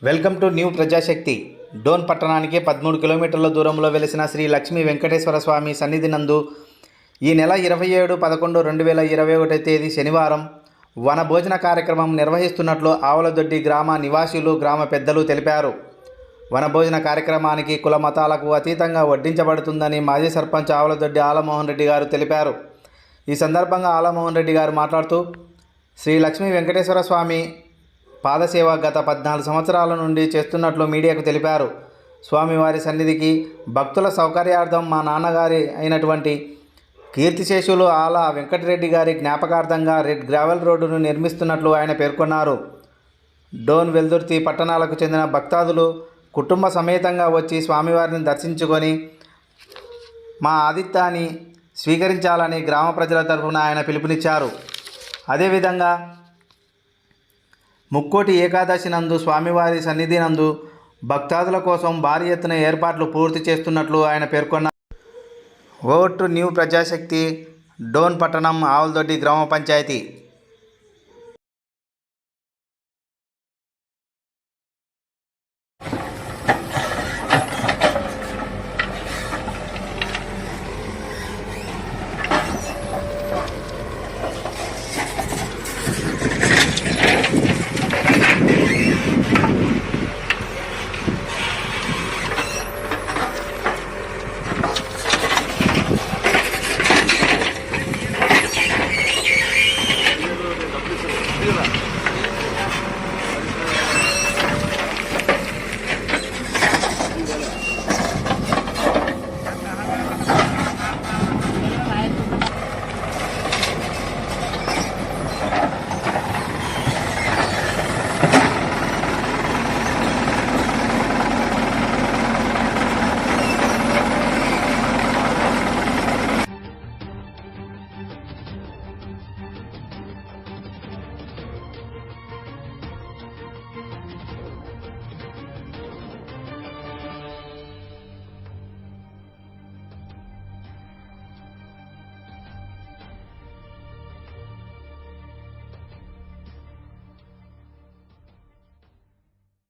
Welcome to new Prajasakti. Dhone పట్టణానికి 13 కిలోమీటర్ల దూరంలో వెలిసిన శ్రీ లక్ష్మీ వెంకటేశ్వర స్వామి సన్నిధి నందు ఈ నెల 27/11/2021 తేదీ శనివారం వనభోజన కార్యక్రమం నిర్వహిస్తున్నట్లు ఆవలదొడ్డి గ్రామ నివాసులు, గ్రామ పెద్దలు తెలిపారు. వనభోజన కార్యక్రమానికి కుల మతాలకు అతీతంగా వడ్డించబడుతుందని మాజీ సర్పంచ్ ఆవలదొడ్డి ఆలమోహన్ రెడ్డి గారు తెలిపారు. ఈ సందర్భంగా ఆలమోహన్ రెడ్డి గారు మాట్లాడుతూ శ్రీ లక్ష్మీ వెంకటేశ్వర స్వామి పాదసేవ గత 14 సంవత్సరాల నుండి చేస్తున్నట్లు మీడియాకు తెలిపారు. స్వామివారి సన్నిధికి భక్తుల సౌకర్యార్థం మా నాన్నగారి అయినటువంటి కీర్తిశేషులు ఆల వెంకటరెడ్డి గారి జ్ఞాపకార్థంగా రెడ్ గ్రావెల్ రోడ్డును నిర్మిస్తున్నట్లు ఆయన పేర్కొన్నారు. డోన్, వెల్దుర్తి పట్టణాలకు చెందిన భక్తాదులు కుటుంబ సమేతంగా వచ్చి స్వామివారిని దర్శించుకొని మా ఆతిథ్యాన్ని స్వీకరించాలని గ్రామ ప్రజల తరఫున ఆయన పిలుపునిచ్చారు. అదేవిధంగా ముక్కోటి ఏకాదశి నందు స్వామివారి సన్నిధి నందు భక్తాదుల కోసం భారీ ఎత్తున ఏర్పాట్లు పూర్తి చేస్తున్నట్లు ఆయన పేర్కొన్నారు. ఓటు న్యూ ప్రజాశక్తి, డోన్ పట్టణం, ఆవలదొడ్డి గ్రామ పంచాయతీ.